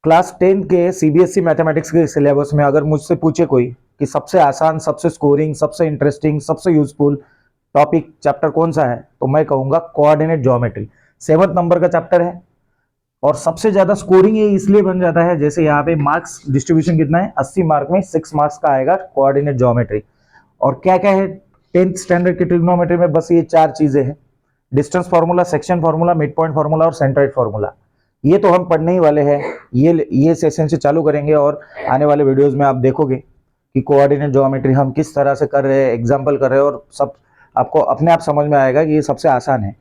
Class 10 के CBSE mathematics के syllabus में अगर मुझसे पूछे कोई कि सबसे आसान, सबसे स्कोरिंग, सबसे इंटरेस्टिंग, सबसे यूजफुल टॉपिक चैप्टर कौन सा है, तो मैं कहूंगा कोऑर्डिनेट ज्योमेट्री। 7th नंबर का चैप्टर है और सबसे ज्यादा स्कोरिंग ये इसलिए बन जाता है, जैसे यहाँ पे मार्क्स डिस्ट्रीब्यूशन कितना है, 80 मार्क में 6 मार्क्स का आएगा कोऑर्डिनेट ज्योमेट्री। और क्या क्या है 10th स्टैंडर्ड की ट्रिग्नोमेट्री में, बस ये 4 चीजें हैं, distance formula, section formula, mid point formula और सेंट्रोइड फार्मूला। ये तो हम पढ़ने ही वाले हैं, ये सेशन से चालू करेंगे और आने वाले वीडियोस में आप देखोगे कि कोऑर्डिनेट ज्योमेट्री हम किस तरह से कर रहे हैं, एग्जांपल कर रहे हैं, और सब आपको अपने आप समझ में आएगा कि ये सबसे आसान है।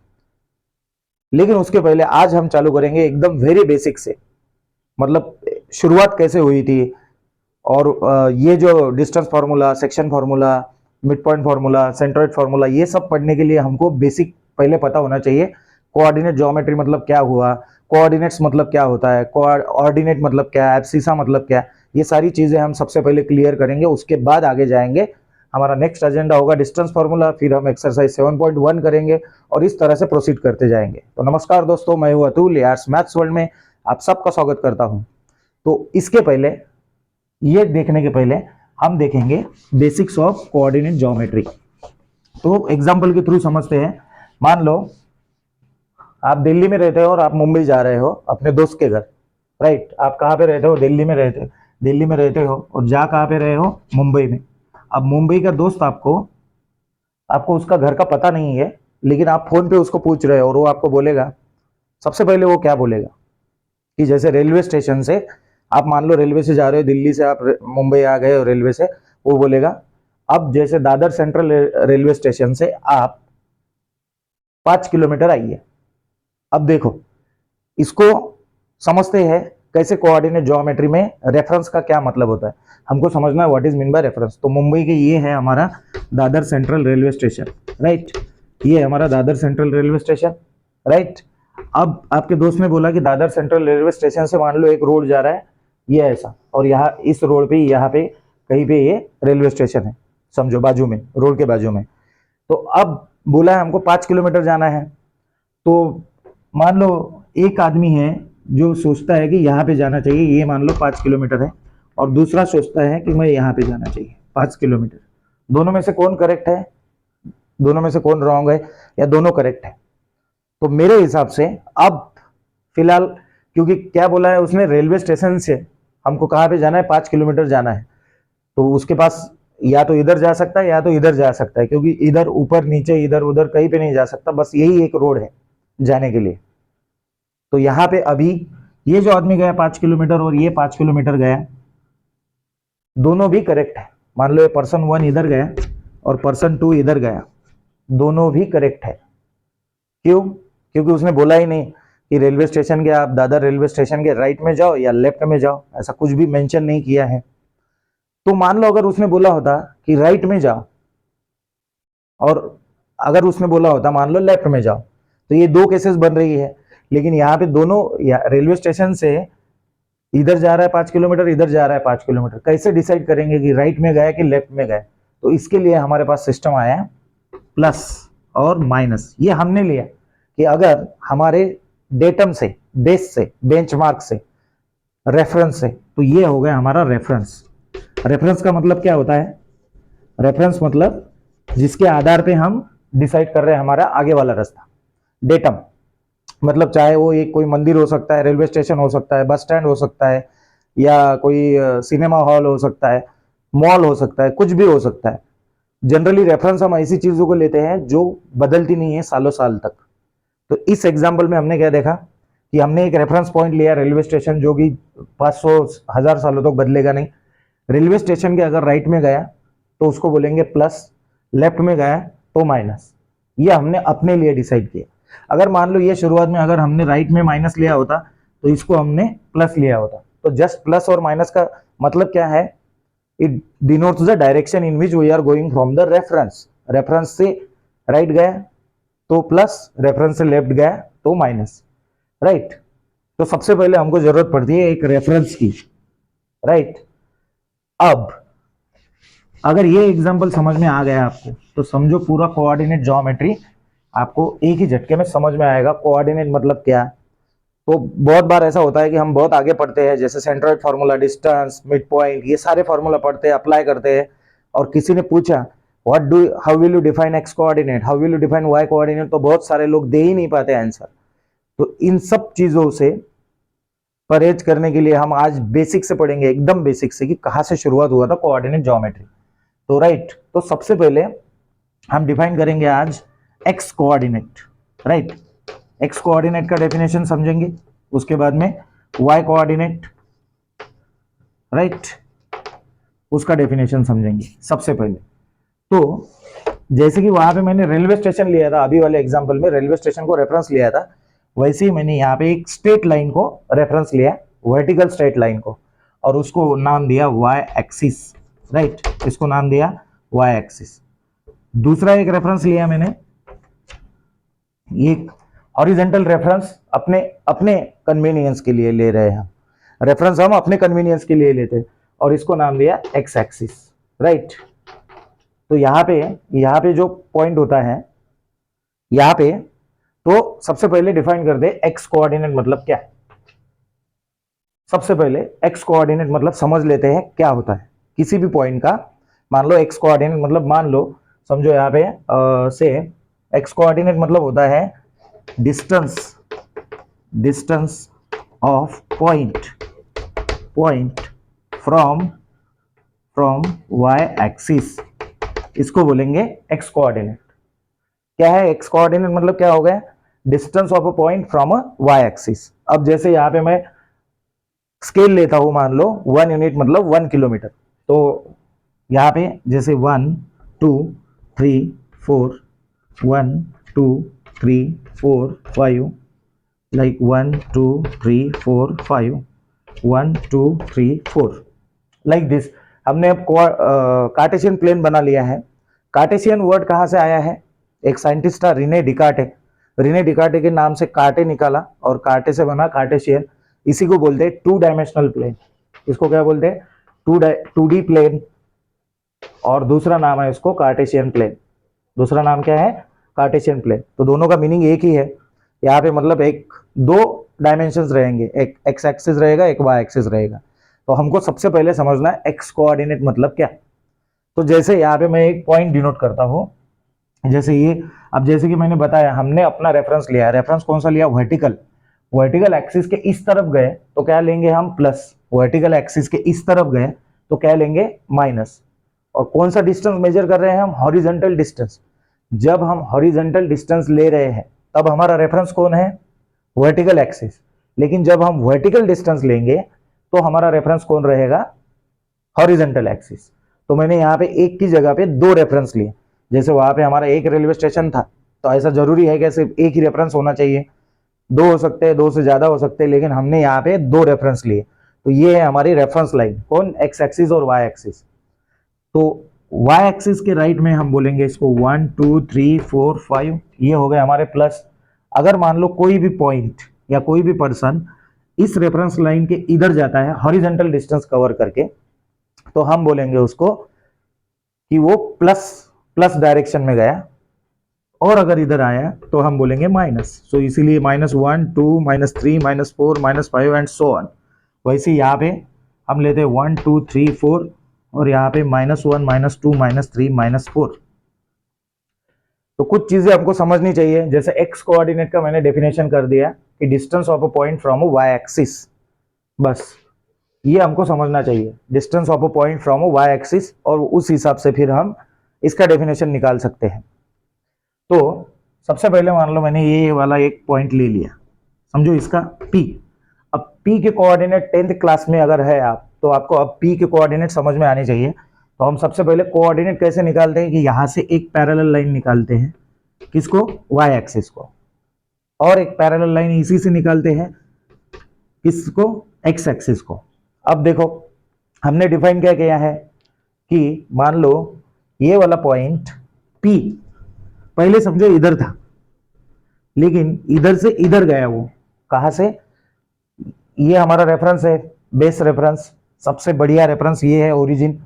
लेकिन उसके पहले आज हम चालू करेंगे एकदम वेरी बेसिक से, मतलब शुरुआत कैसे हुई थी, और ये जो distance formula, section formula, mid point formula, centroid formula, ये सब पढ़ने के लिए हमको बेसिक पहले पता होना चाहिए। कोऑर्डिनेट ज्योमेट्री मतलब क्या हुआ, कोऑर्डिनेट्स मतलब क्या होता है, ऑर्डिनेट मतलब क्या है, एब्सिसा मतलब क्या है, ये सारी चीजें हम सबसे पहले क्लियर करेंगे। उसके बाद आगे जाएंगे, हमारा नेक्स्ट एजेंडा होगा डिस्टेंस फार्मूला, फिर हम एक्सरसाइज 7.1 करेंगे और इस तरह से प्रोसीड करते जाएंगे। तो नमस्कार दोस्तों, मैं हूं अतुल, यार्स मैथ्स वर्ल्ड में आप सबका स्वागत करता हूं। तो इसके पहले, ये देखने के पहले हम देखेंगे बेसिक्स ऑफ कोऑर्डिनेट ज्योमेट्री। तो एग्जांपल के थ्रू समझते हैं। मान लो आप दिल्ली में रहते हो और आप मुंबई जा रहे हो अपने दोस्त के घर, राइट। आप कहाँ पे रहते हो? दिल्ली में रहते हो और जा कहाँ पे रहे हो? मुंबई में। अब मुंबई का दोस्त आपको उसका घर का पता नहीं है, लेकिन आप फोन पे उसको पूछ रहे हो और वो आपको बोलेगा, सबसे पहले वो क्या बोलेगा कि जैसे रेलवे स्टेशन से आप, मान लो रेलवे से जा रहे हो, दिल्ली से आप मुंबई आ गए हो रेलवे से, वो बोलेगा अब जैसे दादर सेंट्रल रेलवे स्टेशन से आप 5 किलोमीटर आइए। अब देखो, इसको समझते हैं कैसे कोऑर्डिनेट ज्योमेट्री में रेफरेंस का क्या मतलब होता है, हमको समझना है what is mean by reference. तो मुंबई के ये है हमारा Dadar central railway station, right. ये हमारा Dadar central railway station, right. अब आपके दोस्त ने बोला कि दादर सेंट्रल रेलवे स्टेशन से मान लो एक रोड जा रहा है, ये ऐसा, और यहाँ इस रोड पे, यहाँ पे कहीं पे ये रेलवे स्टेशन है, समझो बाजू में, रोड के बाजू में। तो अब बोला है हमको 5 किलोमीटर जाना है। तो मान लो एक आदमी है जो सोचता है कि यहाँ पे जाना चाहिए, ये मान लो 5 किलोमीटर है, और दूसरा सोचता है कि मैं यहाँ पे जाना चाहिए 5 किलोमीटर। दोनों में से कौन करेक्ट है, दोनों में से कौन रॉन्ग है, या दोनों करेक्ट है? तो मेरे हिसाब से अब फिलहाल, क्योंकि क्या बोला है उसने, रेलवे स्टेशन से हमको कहाँ पे जाना है, 5 किलोमीटर जाना है, तो उसके पास या तो इधर जा सकता है या तो इधर जा सकता है, क्योंकि इधर ऊपर नीचे इधर उधर कहीं पे नहीं जा सकता, बस यही एक रोड है जाने के लिए। तो यहाँ पे अभी ये जो आदमी गया 5 किलोमीटर और ये 5 किलोमीटर गया, दोनों भी करेक्ट है। मान लो ये पर्सन 1 इधर गया और पर्सन 2 इधर गया, दोनों भी करेक्ट है। क्यों? क्योंकि उसने बोला ही नहीं कि रेलवे स्टेशन के, आप दादर रेलवे स्टेशन के राइट में जाओ या लेफ्ट में जाओ, ऐसा कुछ भी मेंशन नहीं किया है। तो मान लो अगर उसने बोला होता कि राइट में जाओ, और अगर उसने बोला होता मान लो लेफ्ट में जाओ, तो ये दो केसेस बन रही है। लेकिन यहाँ पे दोनों, रेलवे स्टेशन से इधर जा रहा है 5 किलोमीटर, इधर जा रहा है 5 किलोमीटर, कैसे डिसाइड करेंगे कि राइट में गया कि लेफ्ट में गया? तो इसके लिए हमारे पास सिस्टम आया है प्लस और माइनस। ये हमने लिया कि अगर हमारे डेटम से, बेस से, बेंचमार्क से, रेफरेंस से, तो ये हो गया हमारा रेफरेंस। रेफरेंस का मतलब क्या होता है? रेफरेंस मतलब जिसके आधार पे हम डिसाइड कर रहे हैं हमारा आगे वाला रास्ता। डेटम मतलब चाहे वो एक कोई मंदिर हो सकता है, रेलवे स्टेशन हो सकता है, बस स्टैंड हो सकता है, या कोई सिनेमा हॉल हो सकता है, मॉल हो सकता है, कुछ भी हो सकता है। जनरली रेफरेंस हम ऐसी चीजों को लेते हैं जो बदलती नहीं है सालों साल तक। तो इस एग्जाम्पल में हमने क्या देखा कि हमने एक रेफरेंस पॉइंट लिया रेलवे स्टेशन, जो कि 500-1000 सालों तक बदलेगा नहीं। रेलवे स्टेशन के अगर राइट में गया तो उसको बोलेंगे प्लस, लेफ्ट में गया तो माइनस। ये हमने अपने लिए डिसाइड किया। अगर मान लो ये शुरुआत में अगर हमने राइट में माइनस लिया होता तो इसको हमने प्लस लिया होता। तो जस्ट प्लस और माइनस का मतलब क्या है? It denotes the direction in which we are going from the reference. Reference से राइट गया तो प्लस, रेफरेंस से लेफ्ट गया तो माइनस, राइट। तो सबसे पहले हमको जरूरत पड़ती है एक रेफरेंस की, राइट। अब अगर ये एग्जांपल समझ में आ गया आपको, तो समझो पूरा कोऑर्डिनेट ज्योमेट्री आपको एक ही झटके में समझ में आएगा। कोऑर्डिनेट मतलब क्या, तो बहुत बार ऐसा होता है कि हम बहुत आगे पढ़ते हैं, जैसे centroid formula, distance, mid point, ये सारे फार्मूला पढ़ते हैं, अप्लाई करते हैं, और किसी ने पूछा how will you define x coordinate, how will you define why coordinate, तो बहुत सारे लोग दे ही नहीं पाते आंसर। तो इन सब चीजों से परहेज करने के लिए हम आज बेसिक से पढ़ेंगे, एकदम बेसिक से, कि कहां से शुरुआत हुआ था कोऑर्डिनेट ज्योमेट्री। तो राइट, तो सबसे पहले हम डिफाइन करेंगे आज x coordinate. Right, x coordinate का डेफिनेशन समझेंगे, उसके बाद में वाई कोऑर्डिनेट, राइट, उसका डेफिनेशन समझेंगे सबसे पहले। तो जैसे कि वहां पे मैंने रेलवे स्टेशन लिया था, अभी वाले एग्जांपल में रेलवे स्टेशन को रेफरेंस लिया था, वैसे ही मैंने यहाँ पे एक स्ट्रेट लाइन को रेफरेंस लिया, वर्टिकल स्ट्रेट लाइन को, और उसको नाम दिया वाई एक्सिस। राइट, इसको नाम दिया वाई एक्सिस। दूसरा एक रेफरेंस लिया मैंने, एक हॉरिजॉन्टल रेफरेंस, अपने अपने कन्वीनियंस के लिए ले रहे हैं हम, रेफरेंस हम अपने कन्वीनियंस के लिए लेते हैं, और इसको नाम दिया एक्स एक्सिस। राइट, तो यहाँ पे जो पॉइंट होता है यहाँ पे, तो सबसे पहले डिफाइन कर दे एक्स कोऑर्डिनेट मतलब क्या है। सबसे पहले एक्स कोऑर्डिनेट मतलब समझ लेते हैं क्या होता है किसी भी पॉइंट का। मान लो एक्स कोऑर्डिनेट मतलब, मान लो समझो यहाँ पे से एक्स कोऑर्डिनेट मतलब होता है distance of point from Y axis, इसको बोलेंगे एक्स कोऑर्डिनेट। क्या है एक्स कोऑर्डिनेट मतलब, क्या हो गया, distance of a point from a Y axis. अब जैसे यहाँ पे मैं स्केल लेता हूं, मान लो 1 यूनिट मतलब 1 किलोमीटर, तो यहाँ पे जैसे 1 2 3 4 1 2 3 4 5, लाइक 1 2 3 4 5 1 2 3 4, लाइक दिस। हमने अब कार्टेशियन प्लेन बना लिया है। कार्टेशियन वर्ड कहाँ से आया है, एक साइंटिस्ट था रेने डिकार्टे के नाम से कार्टे निकाला, और कार्टे से बना कार्टेशियन। इसी को बोलते हैं 2 डायमेंशनल प्लेन। इसको क्या बोलते हैं, 2D प्लेन, और दूसरा नाम है इसको कार्टेशियन प्लेन। दूसरा नाम क्या है, कार्टेशियन प्लेन। तो दोनों का मीनिंग एक ही है। यहाँ पे मतलब एक 2 डायमेंशंस रहेंगे, एक एक्स एक्सिस रहेगा, एक वाई एक्सिस रहेगा। तो हमको सबसे पहले समझना है एक्स कोऑर्डिनेट मतलब क्या। तो जैसे यहाँ पे मैं एक पॉइंट डिनोट करता हूँ, जैसे ये, अब जैसे कि मैंने बताया हमने अपना रेफरेंस लिया, रेफरेंस कौन सा लिया, वर्टिकल एक्सिस के इस तरफ गए तो क्या लेंगे हम, प्लस। वर्टिकल एक्सिस के इस तरफ गए तो क्या लेंगे, माइनस। और कौन सा डिस्टेंस मेजर कर रहे हैं हम, हॉरिजॉन्टल डिस्टेंस। जब हम हॉरिजॉन्टल डिस्टेंस ले रहे हैं तब हमारा रेफरेंस कौन है, वर्टिकल एक्सिस। लेकिन जब हम वर्टिकल डिस्टेंस लेंगे तो हमारा रेफरेंस कौन रहेगा, हॉरिजॉन्टल एक्सिस। तो मैंने यहाँ पे एक की जगह पे 2 रेफरेंस लिए। जैसे वहां पे हमारा एक रेलवे स्टेशन था, तो ऐसा जरूरी है कि सिर्फ एक ही रेफरेंस होना चाहिए, 2 हो सकते हैं, 2 से ज्यादा हो सकते हैं, लेकिन हमने यहाँ पे 2 रेफरेंस लिए। तो ये है हमारी रेफरेंस लाइन, कौन, एक्स एक्सिस और वाई एक्सिस। तो वाई एक्सिस के राइट में हम बोलेंगे इसको 1 2 3 4 5, ये हो गए हमारे प्लस। अगर मान लो कोई भी पॉइंट या कोई भी पर्सन इस रेफरेंस लाइन के इधर जाता है हॉरिजॉन्टल डिस्टेंस कवर करके, तो हम बोलेंगे उसको कि वो प्लस डायरेक्शन में गया, और अगर इधर आया तो हम बोलेंगे माइनस। सो इसीलिए -1 2 -3 -4 -5 एंड सो ऑन। वैसे यहाँ पे हम लेते हैं 1 2 3 4, और यहाँ पे -1 -2 -3 -4। तो कुछ चीजें हमको समझनी चाहिए, जैसे एक्स कोऑर्डिनेट का मैंने डेफिनेशन कर दिया कि distance of a point from a Y axis, बस ये हमको समझना चाहिए, distance of a point from a Y axis, और उस हिसाब से फिर हम इसका डेफिनेशन निकाल सकते हैं। तो सबसे पहले मान लो मैंने ये वाला एक पॉइंट ले लिया, समझो इसका P। अब P के कोऑर्डिनेट 10th क्लास में अगर है आप, तो आपको अब P के कोऑर्डिनेट समझ में आने चाहिए। तो हम सबसे पहले कोऑर्डिनेट कैसे निकालते हैं कि यहां से एक पैरेलल लाइन निकालते हैं, किसको, वाई एक्सिस को, और एक पैरेलल लाइन इसी से निकालते हैं, किसको, एक्स एक्सिस को। अब देखो हमने डिफाइन क्या किया है कि मान लो ये वाला पॉइंट P पहले समझो इधर था, लेकिन इधर से इधर गया, वो कहां से, ये हमारा रेफरेंस है, बेस रेफरेंस, सबसे बढ़िया रेफरेंस ये है ओरिजिन,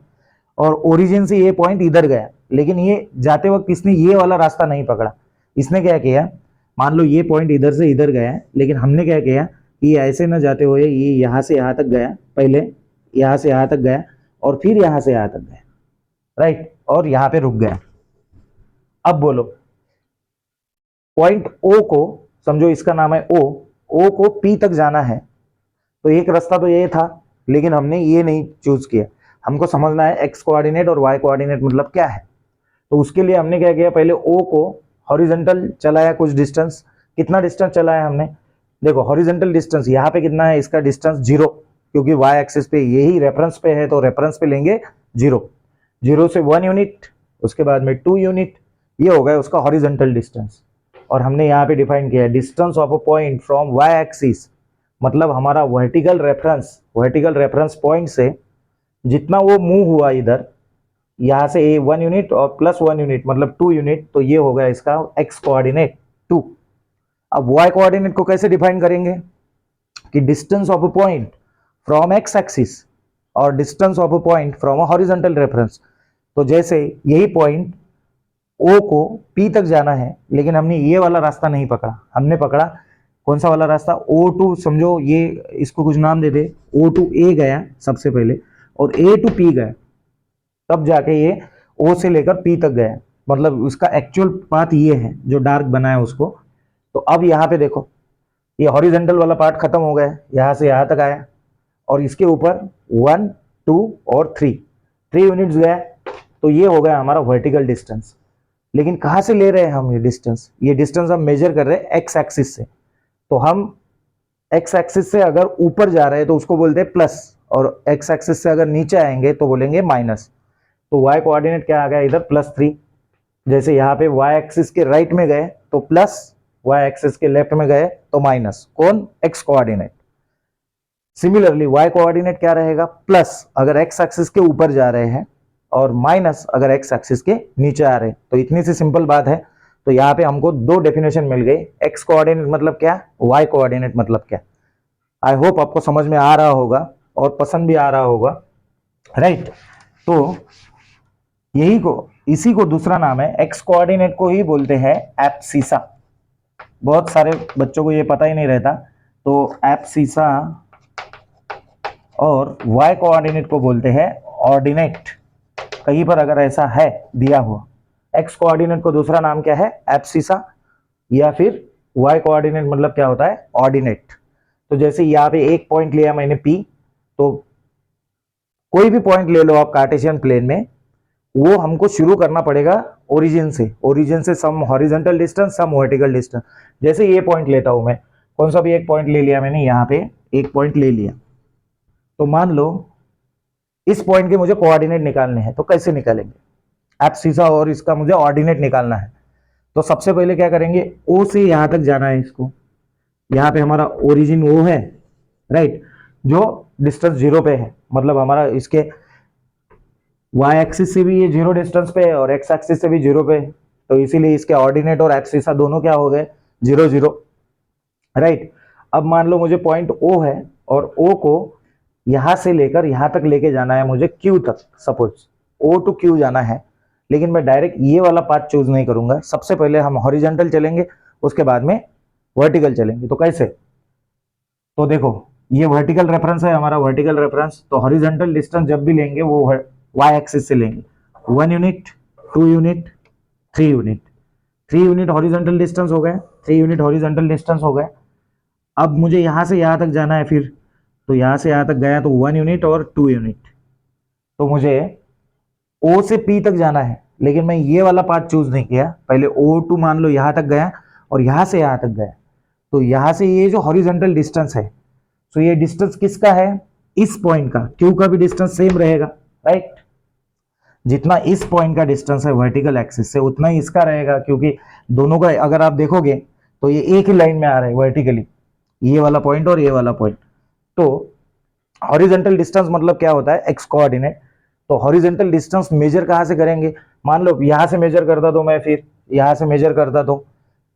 और ओरिजिन से ये पॉइंट इधर गया, लेकिन ये जाते वक्त इसने ये वाला रास्ता नहीं पकड़ा। इसने क्या किया, मान लो ये पॉइंट इधर से इधर गया, लेकिन हमने क्या किया, ये ऐसे ना जाते हुए ये यहाँ से यहाँ तक गया, पहले यहाँ से यहाँ तक गया और फिर यहाँ से यहाँ तक गया, राइट, और यहाँ पे रुक गया। अब बोलो पॉइंट ओ को समझो, इसका नाम है ओ, ओ को पी तक जाना है, तो एक रास्ता तो ये था, लेकिन हमने ये नहीं चूज किया। हमको समझना है एक्स कोऑर्डिनेट और वाई कोऑर्डिनेट मतलब क्या है। तो उसके लिए हमने क्या किया, पहले ओ को हॉरिजॉन्टल चलाया कुछ डिस्टेंस। कितना डिस्टेंस चलाया हमने, देखो हॉरिजॉन्टल डिस्टेंस यहाँ पे कितना है, इसका डिस्टेंस 0, क्योंकि वाई एक्सिस पे यही रेफरेंस पे है, तो रेफरेंस पे लेंगे 0, 0 से 1 यूनिट, उसके बाद में 2 यूनिट, ये हो गया उसका हॉरिजॉन्टल डिस्टेंस। और हमने यहाँ पे डिफाइन किया distance of a point from Y axis, मतलब हमारा वर्टिकल रेफरेंस पॉइंट से जितना वो मूव हुआ इधर, यहाँ से ए 1 यूनिट और प्लस 1 यूनिट मतलब 2 यूनिट, तो ये हो गया इसका एक्स कोऑर्डिनेट 2। अब वाई कोऑर्डिनेट को कैसे डिफाइन करेंगे कि distance of a point from X axis और distance of a point from a horizontal reference. तो जैसे यही पॉइंट ओ को पी तक जाना है, लेकिन हमने ये वाला रास्ता नहीं पकड़ा, हमने पकड़ा कौन सा वाला रास्ता, O2, समझो ये इसको कुछ नाम दे दे, O2 A गया सबसे पहले और A to P गया, तब जाके ये O से लेकर P तक गया, मतलब उसका एक्चुअल पाथ ये है जो डार्क बना है उसको। तो अब यहाँ पे देखो ये हॉरिजॉन्टल वाला पार्ट खत्म हो गया, यहाँ से यहाँ तक आया और इसके ऊपर 1 2 और 3 यूनिट्स गया, तो ये हो गया हमारा वर्टिकल डिस्टेंस। लेकिन कहाँ से ले रहे हैं हम ये डिस्टेंस हम मेजर कर रहे हैं एक्स एक्सिस से। तो हम एक्स एक्सिस से अगर ऊपर जा रहे हैं तो उसको बोलते हैं प्लस, और एक्स एक्सिस से अगर नीचे आएंगे तो बोलेंगे माइनस। तो वाई कोऑर्डिनेट क्या आ गया इधर +3, जैसे यहाँ पे वाई एक्सिस के राइट में गए तो प्लस, वाई एक्सिस के लेफ्ट में गए तो माइनस, कौन, X coordinate. Similarly Y coordinate क्या रहेगा, प्लस अगर एक्स एक्सिस के ऊपर जा रहे हैं और माइनस अगर एक्स एक्सिस के नीचे आ रहे हैं। तो इतनी सी सिंपल बात है। तो यहाँ पे हमको दो डेफिनेशन मिल गई, एक्स कोऑर्डिनेट मतलब क्या, वाई कोऑर्डिनेट मतलब क्या। आई होप आपको समझ में आ रहा होगा और पसंद भी आ रहा होगा, राइट। तो इसी को दूसरा नाम है, एक्स कोऑर्डिनेट को ही बोलते हैं एब्सिसा। बहुत सारे बच्चों को ये पता ही नहीं रहता। तो एब्सिसा और वाई कोऑर्डिनेट को बोलते हैं ऑर्डिनेट। कहीं पर अगर ऐसा है दिया हुआ, एक्स कोऑर्डिनेट को दूसरा नाम क्या है, एब्सिसा, या फिर वाई कोऑर्डिनेट मतलब क्या होता है, ऑर्डिनेट। तो जैसे यहाँ पे एक पॉइंट लिया मैंने P, तो कोई भी पॉइंट ले लो आप कार्टेशियन प्लेन में, वो हमको शुरू करना पड़ेगा ओरिजिन से सम हॉरिजॉन्टल डिस्टेंस सम वर्टिकल डिस्टेंस। जैसे ये पॉइंट लेता हूं मैं, कौन सा भी एक पॉइंट ले लिया मैंने, यहाँ पे एक पॉइंट ले लिया, तो मान लो इस पॉइंट के मुझे कोऑर्डिनेट निकालने हैं, तो कैसे निकालेंगे, एब्सिसा और इसका मुझे ऑर्डिनेट निकालना है। तो सबसे पहले क्या करेंगे, O से यहाँ तक जाना है इसको, यहाँ पे हमारा ओरिजिन O है, राइट, जो डिस्टेंस 0 पे है, मतलब हमारा इसके y एक्सिस से भी ये 0 डिस्टेंस पे है और x एक्सिस से भी 0 पे है, तो इसीलिए इसके ऑर्डिनेट और एब्सिसा दोनों क्या हो गए, 0 0, राइट। अब मान लो मुझे पॉइंट O है और O को यहां से लेकर यहां तक लेके जाना है मुझे Q तक, सपोज O to Q जाना है, लेकिन मैं डायरेक्ट ये वाला पाथ चूज नहीं करूंगा। सबसे पहले हम हॉरिजॉन्टल चलेंगे, उसके बाद में वर्टिकल चलेंगे। तो कैसे, तो देखो ये वर्टिकल रेफरेंस है हमारा, वर्टिकल रेफरेंस, तो हॉरिजॉन्टल डिस्टेंस जब भी लेंगे वो वाई एक्सिस से लेंगे, 1 unit 2 unit 3 unit, 3 unit horizontal distance हो गए, 3 यूनिट हॉरिजॉन्टल डिस्टेंस हो गए। अब मुझे यहां से यहां तक जाना है फिर, तो यहां से यहां तक गया तो 1 यूनिट और 2 यूनिट, तो मुझे O से P तक जाना है, लेकिन मैं ये वाला पाथ चूज नहीं किया। पहले O2 मान लो यहां तक गया और यहां से यहां तक गया, तो यहां से ये जो हॉरिजॉन्टल डिस्टेंस है, तो ये डिस्टेंस किसका है, इस पॉइंट का, Q का भी डिस्टेंस सेम रहेगा, राइट। जितना इस पॉइंट का डिस्टेंस है वर्टिकल एक्सिस से, उतना ही इसका रहेगा, क्योंकि दोनों का अगर आप देखोगे तो ये एक ही लाइन में आ रहा है वर्टिकली, ये वाला पॉइंट और ये वाला पॉइंट। तो हॉरिजॉन्टल डिस्टेंस मतलब क्या होता है, एक्स कोऑर्डिनेट। तो हॉरिजॉन्टल डिस्टेंस मेजर कहां से करेंगे, मान लो यहां से मेजर करता तो मैं, फिर यहां से मेजर करता तो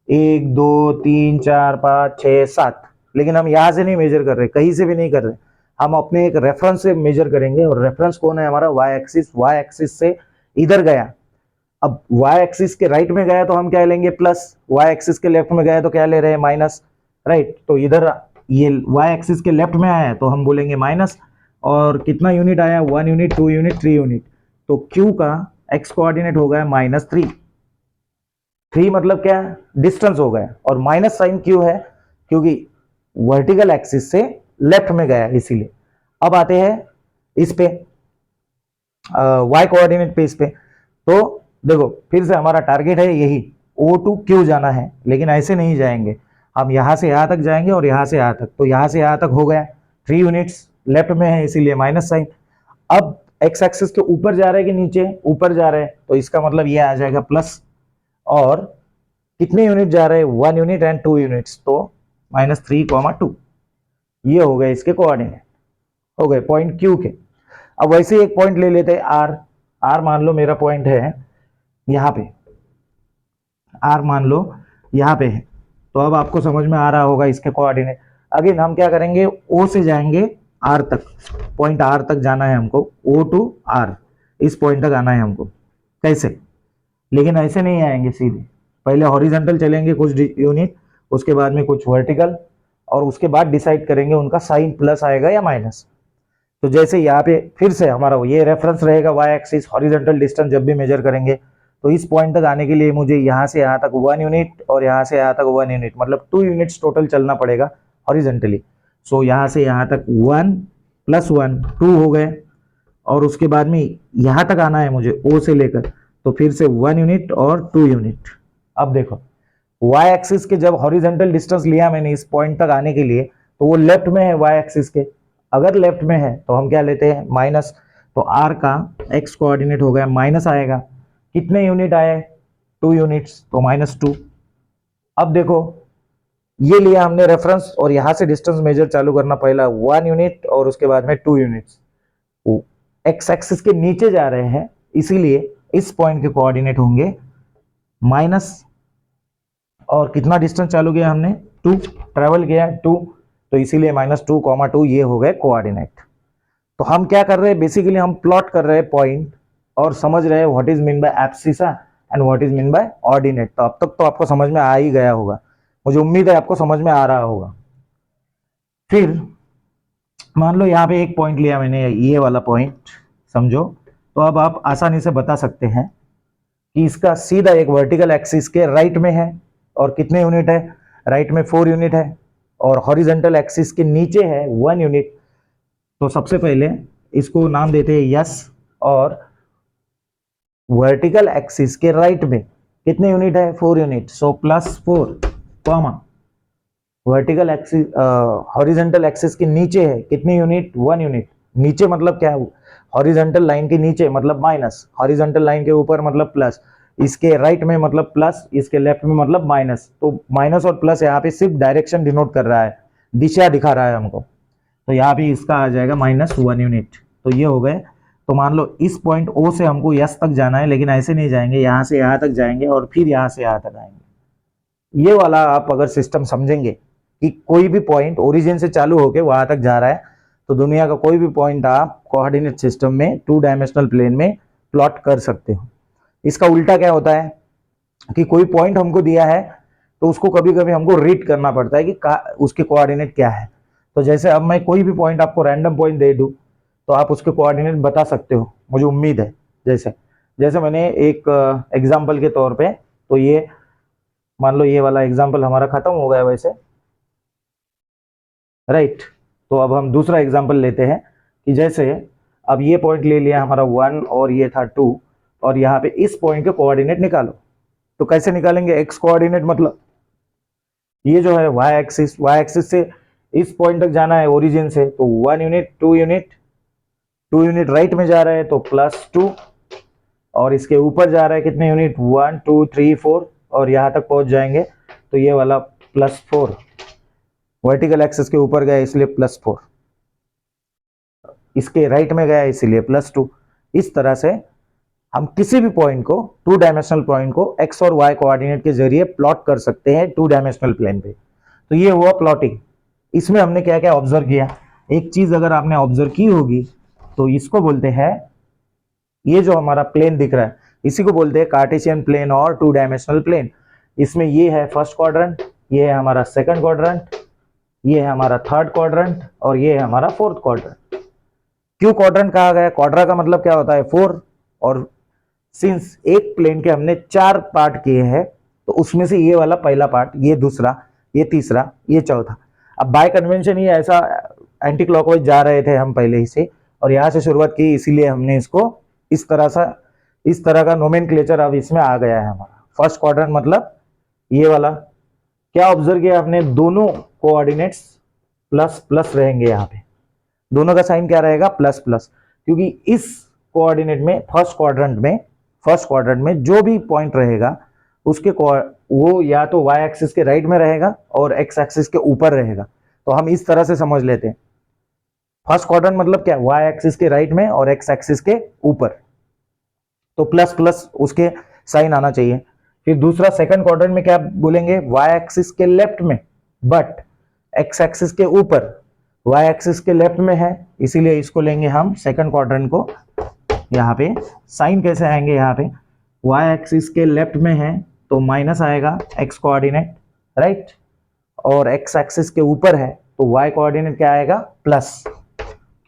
1 2 3 4 5 6 7, लेकिन हम यहां से नहीं मेजर कर रहे, कहीं से भी नहीं कर रहे, हम अपने एक रेफरेंस से मेजर करेंगे। और रेफरेंस कौन है हमारा, वाई एक्सिस। वाई एक्सिस से इधर गया, अब वाई एक्सिस के राइट में गया तो हम क्या लेंगे, प्लस, वाई एक्सिस के लेफ्ट में गया तो क्या ले रहे हैं, माइनस, राइट। तो इधर ये y एक्सिस के लेफ्ट में आया है तो हम बोलेंगे माइनस, और कितना यूनिट आया, 1 यूनिट, 2 यूनिट, 3 यूनिट, तो q का x कोऑर्डिनेट हो गया -3। 3 मतलब क्या, डिस्टेंस हो गया, और माइनस साइन क्यों है, क्योंकि वर्टिकल एक्सिस से लेफ्ट में गया इसीलिए। अब आते हैं इस पे y कोऑर्डिनेट पे, इस पे तो देखो फिर से हमारा टारगेट है यही O टू Q जाना है, लेकिन ऐसे नहीं जाएंगे, हम यहां से यहां तक जाएंगे और यहां से यहां तक, तो यहां से यहां तक हो गया 3 यूनिट्स, लेफ्ट में है इसीलिए माइनस साइन। अब x एक्सिस के ऊपर जा रहा है कि नीचे, ऊपर जा रहा है, तो इसका मतलब ये आ जाएगा प्लस, और कितने यूनिट जा रहे हैं, 1 यूनिट एंड 2 यूनिट्स, तो -3, 2, ये हो गए इसके कोऑर्डिनेट, हो गए पॉइंट Q के। अब वैसे एक पॉइंट ले लेते हैं R मान लो मेरा पॉइंट है यहाँ पे, R मान लो यहाँ पे है, तो अब आपको समझ में आ रहा होगा इसके कोऑर्डिनेट। अगेन हम क्या करेंगे, O से जाएंगे R तक, पॉइंट R तक जाना है हमको, O टू R, इस पॉइंट तक आना है हमको, कैसे, लेकिन ऐसे नहीं आएंगे सीधे, पहले हॉरिजॉन्टल चलेंगे कुछ यूनिट, उसके बाद में कुछ वर्टिकल, और उसके बाद डिसाइड करेंगे उनका साइन प्लस आएगा या माइनस। तो जैसे यहाँ पे फिर से हमारा ये रेफरेंस रहेगा y एक्सिस, हॉरिजॉन्टल डिस्टेंस जब भी मेजर करेंगे, तो इस पॉइंट तक आने के लिए मुझे यहाँ से यहाँ तक 1 यूनिट और यहाँ से यहाँ तक 1 यूनिट, मतलब 2 यूनिट्स टोटल चलना पड़ेगा हॉरिजॉन्टली। सो यहाँ से यहाँ तक 1 + 1 2 हो गए, और उसके बाद में यहाँ तक आना है मुझे O से लेकर, तो फिर से 1 यूनिट और 2 यूनिट। अब देखो y एक्सिस के जब हॉरिजॉन्टल डिस्टेंस लिया मैंने इस पॉइंट तक आने के लिए, तो वो लेफ्ट में है y एक्सिस के, अगर लेफ्ट में है तो हम क्या लेते हैं माइनस, तो r का x कोऑर्डिनेट हो गया माइनस आएगा, कितने यूनिट आए, 2 यूनिट्स, तो -2। अब देखो ये लिया हमने रेफरेंस, और यहां से डिस्टेंस मेजर चालू करना, पहला 1 यूनिट और उसके बाद में 2 यूनिट्स, x एक्सिस के नीचे जा रहे हैं इसीलिए इस पॉइंट के कोऑर्डिनेट होंगे माइनस, और कितना डिस्टेंस चालू किया हमने, 2 ट्रेवल किया 2, तो इसीलिए -2, 2 ये हो गए कोऑर्डिनेट। तो हम क्या कर रहे हैं, बेसिकली हम प्लॉट कर रहे हैं पॉइंट, और समझ रहे हैं what is mean bye abscissa and what is mean bye ordinate. तो अब तक तो आपको समझ में आ ही गया होगा, मुझे उम्मीद है आपको समझ में आ रहा होगा। फिर मान लो यहाँ पे एक पॉइंट लिया मैंने, ये वाला पॉइंट समझो, तो अब आप आसानी से बता सकते हैं कि इसका सीधा एक वर्टिकल एक्सिस के राइट में है, और कितने यूनिट है, राइट में 4 यूनिट है, और हॉरिजॉन्टल एक्सिस के नीचे है 1 यूनिट। तो सबसे पहले इसको नाम देते हैं यस, और वर्टिकल एक्सिस के राइट में कितने यूनिट है, 4 यूनिट, सो +4, comma vertical axis horizontal axis के नीचे है कितने यूनिट, 1 यूनिट। नीचे मतलब क्या, हॉरिजॉन्टल लाइन के नीचे मतलब माइनस, हॉरिजॉन्टल लाइन के ऊपर मतलब प्लस, इसके राइट में मतलब प्लस, इसके लेफ्ट में मतलब माइनस। तो माइनस और प्लस यहाँ पे सिर्फ डायरेक्शन डिनोट कर रहा है, दिशा दिखा रहा है हमको, तो यहाँ पे इसका आ जाएगा -1 यूनिट। तो ये हो गए। तो मान लो इस पॉइंट O से हमको यस तक जाना है, लेकिन ऐसे नहीं जाएंगे, यहाँ से यहाँ तक जाएंगे और फिर यहाँ से यहाँ तक आएंगे। ये वाला आप अगर सिस्टम समझेंगे कि कोई भी पॉइंट ओरिजिन से चालू होके वहां तक जा रहा है, तो दुनिया का कोई भी पॉइंट आप कोऑर्डिनेट सिस्टम में 2 डायमेंशनल प्लेन में प्लॉट कर सकते हो। इसका उल्टा क्या होता है कि कोई पॉइंट हमको दिया है, तो उसको कभी कभी हमको रीड करना पड़ता है कि उसके कोऑर्डिनेट क्या है। तो जैसे अब मैं कोई भी पॉइंट आपको रैंडम पॉइंट दे दूं, तो आप उसके कोऑर्डिनेट बता सकते हो, मुझे उम्मीद है। जैसे मैंने एक एग्जाम्पल के तौर पे, तो ये मान लो ये वाला एग्जाम्पल हमारा खत्म हो गया वैसे, राइट। तो अब हम दूसरा एग्जाम्पल लेते हैं कि जैसे अब ये पॉइंट ले लिया हमारा 1 और ये था 2, और यहाँ पे इस पॉइंट के कोऑर्डिनेट निकालो। तो कैसे निकालेंगे, एक्स कोऑर्डिनेट मतलब ये जो है y एक्सिस से इस पॉइंट तक जाना है ओरिजिन से, तो 1 यूनिट 2 यूनिट, 2 यूनिट राइट में जा रहा है तो +2, और इसके ऊपर जा रहा है कितने यूनिट, 1 2 3 4, और यहाँ तक पहुंच जाएंगे तो ये वाला +4, वर्टिकल एक्सिस के ऊपर गया इसलिए +4, इसके राइट में गया इसलिए +2। इस तरह से हम किसी भी पॉइंट को, 2 डायमेंशनल पॉइंट को x और y कोऑर्डिनेट के जरिए प्लॉट कर सकते हैं 2 डायमेंशनल प्लेन पे। तो ये हुआ प्लॉटिंग। इसमें हमने क्या क्या ऑब्जर्व किया, एक चीज अगर आपने ऑब्जर्व की होगी तो इसको बोलते हैं, ये जो हमारा प्लेन दिख रहा है इसी को बोलते हैं कार्टेशियन प्लेन और 2 डायमेंशनल प्लेन। इसमें ये है फर्स्ट क्वाड्रेंट, ये है हमारा सेकंड क्वाड्रेंट, ये है हमारा थर्ड क्वाड्रेंट और ये है हमारा फोर्थ क्वाड्रेंट। क्यों क्वाड्रेंट कहा गया? क्वाड्रा का मतलब क्या होता है? 4। और सिंस एक प्लेन के हमने 4 पार्ट किए हैं तो उसमें से ये वाला पहला पार्ट, ये दूसरा, ये तीसरा, ये चौथा। अब बाय कन्वेंशन ये ऐसा एंटी क्लॉकवाइज जा रहे थे हम पहले ही से, और यहाँ से शुरुआत की, इसीलिए हमने इसको इस तरह का नोमेनक्लेचर अब इसमें आ गया है हमारा। फर्स्ट क्वाड्रेंट मतलब ये वाला। क्या ऑब्जर्व किया आपने? दोनों कोऑर्डिनेट्स प्लस प्लस रहेंगे। यहाँ पे दोनों का साइन क्या रहेगा? प्लस प्लस, क्योंकि इस कोऑर्डिनेट में फर्स्ट क्वाड्रेंट में जो भी पॉइंट रहेगा उसके वो या तो y एक्सिस के राइट में रहेगा और x एक्सिस के ऊपर रहेगा। तो हम इस तरह से समझ लेते हैं, फर्स्ट क्वाड्रेंट मतलब क्या? y एक्सिस के राइट में और x एक्सिस के ऊपर, तो प्लस प्लस उसके साइन आना चाहिए। फिर दूसरा सेकंड क्वाड्रेंट में क्या बोलेंगे? y एक्सिस के लेफ्ट में बट x एक्सिस के ऊपर, y एक्सिस के लेफ्ट में है, इसीलिए इसको लेंगे हम सेकंड क्वाड्रेंट को। यहाँ पे साइन कैसे आएंगे? यहाँ पे y एक्सिस के लेफ्ट में है तो माइनस आएगा x कोऑर्डिनेट, राइट, और x एक्सिस के ऊपर है तो y कोऑर्डिनेट क्या आएगा? प्लस,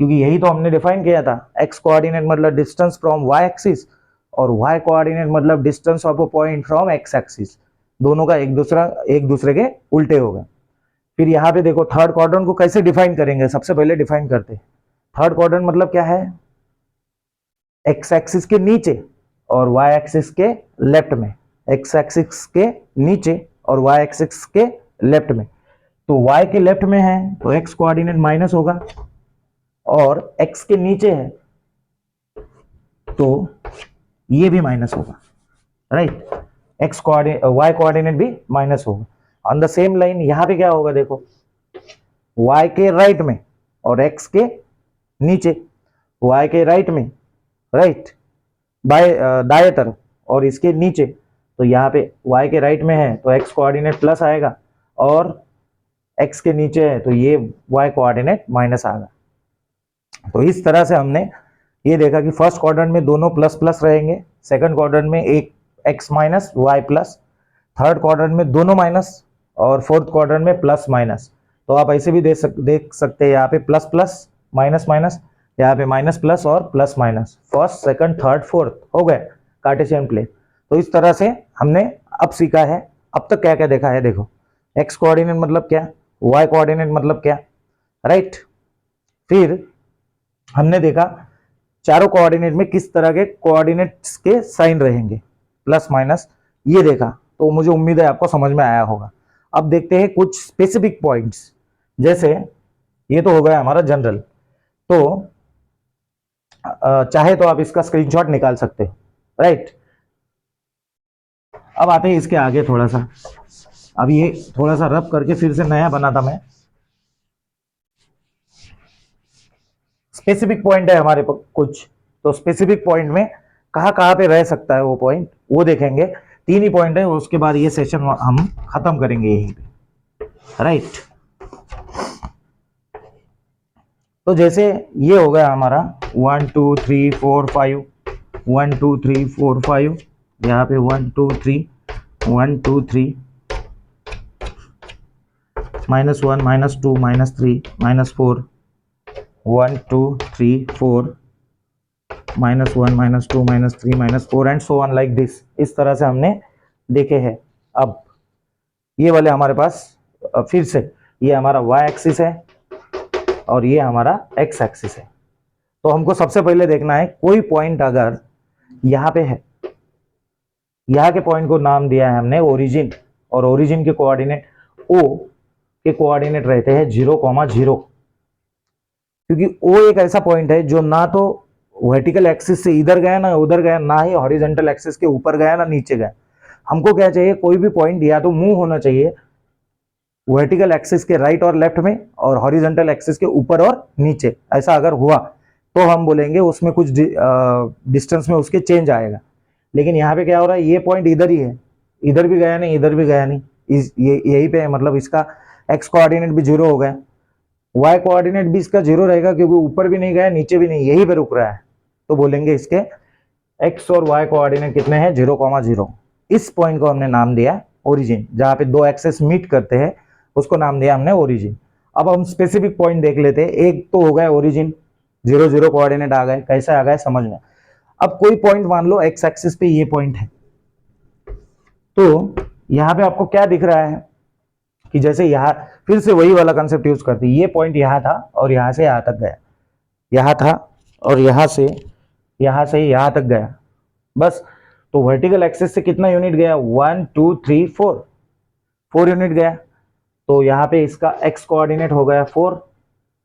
क्योंकि यही तो हमने डिफाइन किया था। x कोऑर्डिनेट मतलब डिस्टेंस फ्रॉम y एक्सिस और y कोऑर्डिनेट मतलब distance of a point from x axis. दोनों का एक दूसरे के उल्टे होगा। फिर यहाँ पे देखो थर्ड क्वाड्रेंट को कैसे डिफाइन करेंगे? सबसे पहले डिफाइन करते हैं। थर्ड क्वाड्रेंट मतलब क्या है? x एक्सिस के नीचे और y एक्सिस के लेफ्ट में, x एक्सिस के नीचे और y एक्सिस के लेफ्ट में। तो y के लेफ्ट में है तो x कोऑर्डिनेट माइनस होगा, और x के नीचे है तो ये भी माइनस होगा, राइट, y कोऑर्डिनेट भी माइनस होगा। ऑन द सेम लाइन यहां पे क्या होगा? देखो y के राइट में और x के नीचे, y के राइट में, राइट, दाएं तरफ, और इसके नीचे, तो यहाँ पे y के राइट में है तो x कोऑर्डिनेट प्लस आएगा, और x के नीचे है तो ये y कोऑर्डिनेट माइनस आएगा। तो इस तरह से हमने ये देखा कि फर्स्ट क्वाड्रेंट में दोनों प्लस प्लस रहेंगे, सेकंड क्वाड्रेंट में एक x minus y plus, third quadrant में दोनों माइनस, और फोर्थ क्वाड्रेंट में प्लस माइनस। तो आप ऐसे भी देख सकते हैं, यहाँ पे प्लस प्लस माइनस माइनस, यहाँ पे माइनस प्लस और plus minus, first second third fourth हो गए कार्टेशियन प्लेन। तो इस तरह से हमने अब सीखा है। अब तक क्या क्या देखा है? देखो x कोऑर्डिनेट मतलब क्या, y कोऑर्डिनेट मतलब क्या, राइट। फिर हमने देखा चारों कोऑर्डिनेट में किस तरह के कोऑर्डिनेट्स के साइन रहेंगे, प्लस माइनस, ये देखा। तो मुझे उम्मीद है आपको समझ में आया होगा। अब देखते हैं कुछ स्पेसिफिक पॉइंट्स। जैसे ये तो हो गया हमारा जनरल, तो चाहे तो आप इसका स्क्रीनशॉट निकाल सकते हो, राइट। अब आते हैं इसके आगे थोड़ा सा। अब ये थोड़ा सा रब करके फिर से नया बना था मैं। स्पेसिफिक पॉइंट है हमारे कुछ, तो स्पेसिफिक पॉइंट में कहाँ पे रह सकता है वो पॉइंट, वो देखेंगे। 3 ही पॉइंट है, उसके बाद ये सेशन हम खत्म करेंगे यहीं पे, राइट। तो जैसे ये हो गया हमारा 1 2 3 4 5, 1 2 3 4 5, यहाँ पे 1 2 3, 1 2 3, -1 -2 -3 -4, 1 2 3 4, -1 -2 -3 -4 and so on like this. इस तरह से हमने देखे हैं। अब ये वाले हमारे पास फिर से ये हमारा y एक्सिस है और ये हमारा x एक्सिस है। तो हमको सबसे पहले देखना है कोई पॉइंट अगर यहाँ पे है, यहाँ के पॉइंट को नाम दिया है हमने ओरिजिन, और ओरिजिन के कोऑर्डिनेट O के कोऑर्डिनेट रहते हैं 0,0, क्योंकि O एक ऐसा पॉइंट है जो ना तो वर्टिकल एक्सिस से इधर गया ना उधर गया, ना ही हॉरिजॉन्टल एक्सिस के ऊपर गया ना नीचे गया। हमको क्या चाहिए? कोई भी पॉइंट या तो मूव होना चाहिए वर्टिकल एक्सिस के राइट और लेफ्ट में, और हॉरिजॉन्टल एक्सिस के ऊपर और नीचे। ऐसा अगर हुआ तो हम बोलेंगे उसमें कुछ डिस्टेंस में उसके चेंज आएगा। लेकिन यहाँ पे क्या हो रहा है? ये पॉइंट इधर ही है, इधर भी गया नहीं इधर भी गया नहीं, यही पे है, मतलब इसका x कोऑर्डिनेट भी 0 हो गया, y कोऑर्डिनेट भी इसका 0 रहेगा, क्योंकि ऊपर भी नहीं गया नीचे भी नहीं, यही पे रुक रहा है। तो बोलेंगे इसके x और y कोऑर्डिनेट कितने हैं? 0,0। इस पॉइंट को हमने नाम दिया ओरिजिन, जहां पे दो एक्सेस मीट करते हैं उसको नाम दिया हमने ओरिजिन। अब हम स्पेसिफिक पॉइंट देख लेते हैं। एक तो हो गया ओरिजिन, 0 0 कोऑर्डिनेट आ गए, कैसे आ गए समझ में। अब कोई पॉइंट मान लो एक्स एक्सिस पे ये पॉइंट है, तो यहां पे आपको क्या दिख रहा है कि जैसे यहां फिर से वही वाला कंसेप्ट यूज करते, ये पॉइंट यहां था और यहां से यहां तक गया, यहां था और यहां से यहां तक गया बस। तो वर्टिकल एक्सिस से कितना यूनिट गया, 1 2 3 4 यूनिट गया। तो यहाँ पे इसका एक्स कोऑर्डिनेट हो गया 4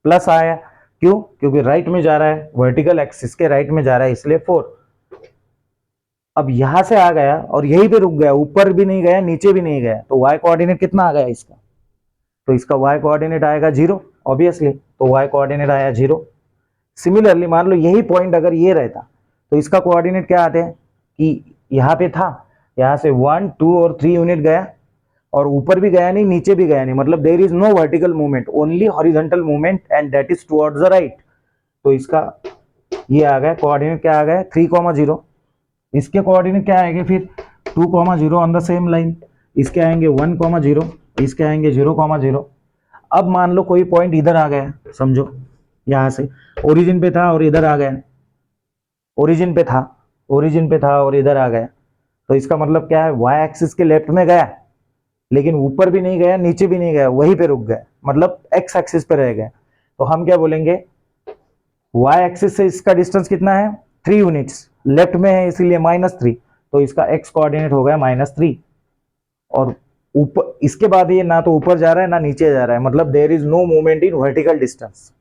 प्लस आया, क्यों, क्योंकि राइट में जा रहा है, वर्टिकल एक्सिस के राइट में जा रहा है इसलिए 4। अब यहां से आ गया और यहीं पे रुक गया, ऊपर भी नहीं गया नीचे भी नहीं गया, तो वाई कोऑर्डिनेट कितना आ गया इसका, तो इसका वाई कोऑर्डिनेट आएगा 0 ऑब्वियसली, तो वाई कोऑर्डिनेट आया 0। सिमिलरली मान लो यही पॉइंट अगर ये रहता तो इसका कोऑर्डिनेट क्या आते हैं कि यहाँ पे था, यहाँ से 1 2 और 3 यूनिट गया और ऊपर भी गया नहीं नीचे भी गया नहीं, मतलब there is no vertical movement, only horizontal movement and that is towards the right. तो इसका ये आ गया कोऑर्डिनेट, क्या आ गया 3 0। इसके कोऑर्डिनेट क्या आएंगे फिर 2 0 ऑन द सेम लाइन, इसके आएंगे 1 0, इसके आएंगे 0 0। अब मान लो कोई पॉइंट इधर आ गया, समझो यहां से ओरिजिन पे था और इधर आ गया, ओरिजिन पे था और इधर आ गया, तो इसका मतलब क्या है, वाई एक्सिस के लेफ्ट में गया लेकिन ऊपर भी नहीं गया नीचे भी नहीं गया, वहीं पे रुक गया, मतलब एक्स एक्सिस पे रह गया। तो हम क्या बोलेंगे, वाई एक्सिस से इसका डिस्टेंस कितना है 3 यूनिट्स, लेफ्ट में है इसीलिए -3, तो इसका एक्स कोऑर्डिनेट हो गया -3। और ऊपर इसके बाद ये ना तो ऊपर जा रहा है ना नीचे जा रहा है, मतलब there is no movement in vertical distance,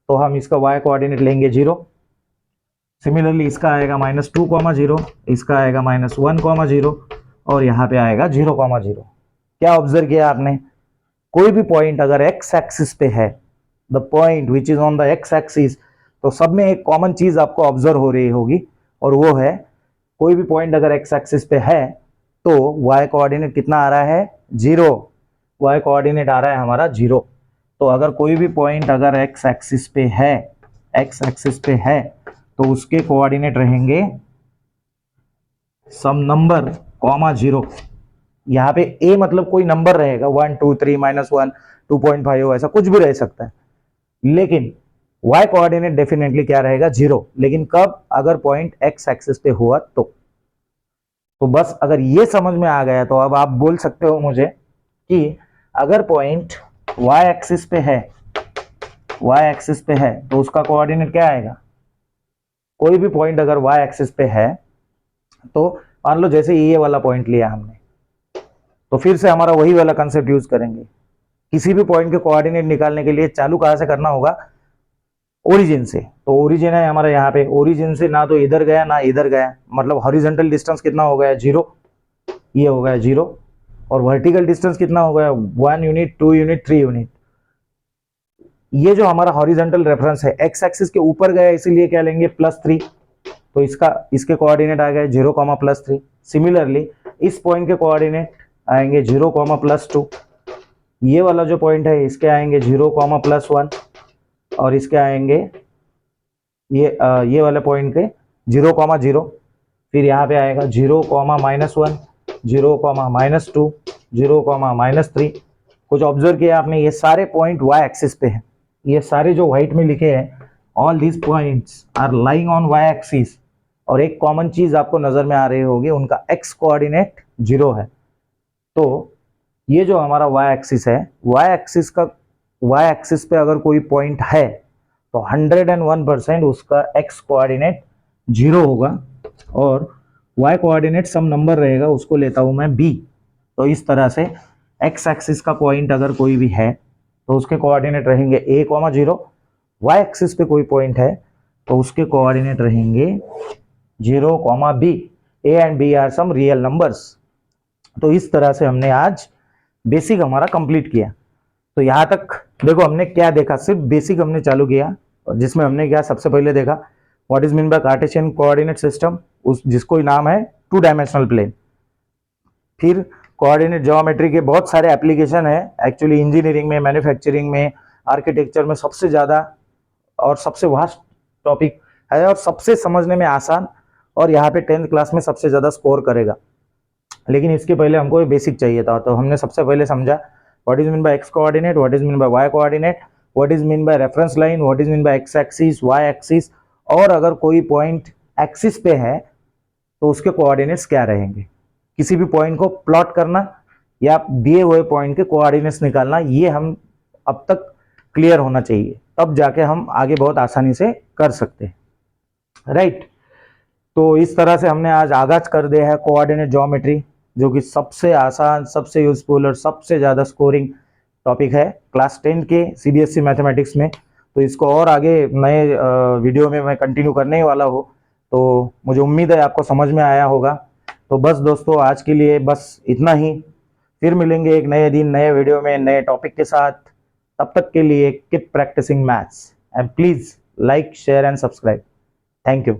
तो हम इसका वाई कोऑर्डिनेट लेंगे 0। सिमिलरली इसका आएगा -2 0, इसका आएगा -1 0 और यहाँ पे आएगा 0 0। क्या ऑब्जर्व किया आपने, कोई भी पॉइंट अगर एक्स एक्सिस पे है, the point which is on the x axis, तो सब में एक कॉमन चीज आपको ऑब्जर्व हो रही होगी और वो है कोई भी पॉइंट अगर एक्स एक्सिस पे है तो वाई कोऑर्डिनेट कितना आ रहा है 0, वाई कोऑर्डिनेट आ रहा है हमारा 0। तो अगर कोई भी पॉइंट अगर एक्स एक्सिस पे है तो उसके कोऑर्डिनेट रहेंगे सम नंबर (0). यहाँ पे a मतलब कोई नंबर रहेगा 1 2 3 -1 2.5 ऐसा कुछ भी रह सकता है, लेकिन y कोऑर्डिनेट डेफिनेटली क्या रहेगा 0। लेकिन कब, अगर पॉइंट x एक्सिस पे हुआ तो बस अगर ये समझ में आ गया तो अब आप बोल सकते हो मुझे कि अगर पॉइंट y एक्सिस पे है तो उसका कोऑर्डिनेट क्या आएगा। कोई भी पॉइंट अगर y एक्सिस पे है तो मान लो जैसे ये वाला पॉइंट लिया हमने, तो फिर से हमारा वही वाला कंसेप्ट यूज करेंगे। किसी भी पॉइंट के कोऑर्डिनेट निकालने के लिए चालू कहां से करना होगा, ओरिजिन से। तो ओरिजिन है हमारा यहाँ पे, ओरिजिन से ना तो इधर गया ना इधर गया, मतलब हॉरिजॉन्टल डिस्टेंस कितना हो गया 0, ये हो गया 0, और वर्टिकल डिस्टेंस कितना हो गया 1 यूनिट 2 यूनिट 3 यूनिट। ये जो हमारा हॉरिजॉन्टल रेफरेंस है एक्स एक्सिस के ऊपर गया इसीलिए क्या लेंगे +3, तो इसके कोऑर्डिनेट आ गए 0 +3। सिमिलरली इस पॉइंट के कोऑर्डिनेट आएंगे 0 +2, ये वाला जो पॉइंट है इसके आएंगे 0 +1 और इसके आएंगे ये वाले पॉइंट के 0 0, फिर यहाँ पे आएगा 0 -1 0 -2 0 -3। कुछ ऑब्जर्व किया आपने, ये सारे पॉइंट y एक्सिस पे हैं, ये सारे जो व्हाइट में लिखे हैं all these points are lying on y axis, और एक कॉमन चीज आपको नजर में आ रही होगी, उनका x कोऑर्डिनेट 0 है। तो ये जो हमारा y एक्सिस है, y एक्सिस पे अगर कोई पॉइंट है तो 101% उसका x कोऑर्डिनेट 0 होगा और y कोऑर्डिनेट सम नंबर रहेगा, उसको लेता हूं मैं b। तो इस तरह से x एक्सिस का पॉइंट अगर कोई भी है तो उसके कोऑर्डिनेट रहेंगे a, 0, y एक्सिस पे कोई पॉइंट है तो उसके कोऑर्डिनेट रहेंगे 0, b। a and b are some real numbers. तो इस तरह से हमने आज बेसिक हमारा कंप्लीट किया। तो यहाँ तक देखो हमने क्या देखा, सिर्फ बेसिक हमने चालू किया, और जिसमें हमने क्या सबसे पहले देखा what is mean bye Cartesian coordinate system, उस जिसको नाम है 2 डायमेंशनल प्लेन। फिर कोऑर्डिनेट ज्योमेट्री के बहुत सारे एप्लीकेशन है, एक्चुअली इंजीनियरिंग में, मैन्युफैक्चरिंग में, आर्किटेक्चर में सबसे ज़्यादा और सबसे वास्ट टॉपिक है और सबसे समझने में आसान, और यहाँ पे 10th क्लास में सबसे ज़्यादा स्कोर करेगा। लेकिन इसके पहले हमको बेसिक चाहिए था, तो हमने सबसे पहले समझा what is mean by X coordinate, what is mean by Y coordinate, what is mean by reference line, what is mean by X axis, Y axis, और अगर कोई पॉइंट एक्सिस पे है तो उसके कोऑर्डिनेट्स क्या रहेंगे। किसी भी पॉइंट को प्लॉट करना या दिए हुए पॉइंट के कोऑर्डिनेट्स निकालना, ये हम अब तक क्लियर होना चाहिए, तब जाके हम आगे बहुत आसानी से कर सकते हैं, राइट। तो इस तरह से हमने आज आगाज कर दिया है कोऑर्डिनेट ज्योमेट्री, जो कि सबसे आसान, सबसे यूजफुल और सबसे ज़्यादा स्कोरिंग टॉपिक है क्लास 10 के सीबीएसई मैथमेटिक्स में। तो इसको और आगे नए वीडियो में मैं कंटिन्यू करने ही वाला हूँ, तो मुझे उम्मीद है आपको समझ में आया होगा। तो बस दोस्तों, आज के लिए बस इतना ही। फिर मिलेंगे एक नए दिन, नए वीडियो में, नए टॉपिक के साथ। तब तक के लिए keep practising maths and please like, share and subscribe. Thank you.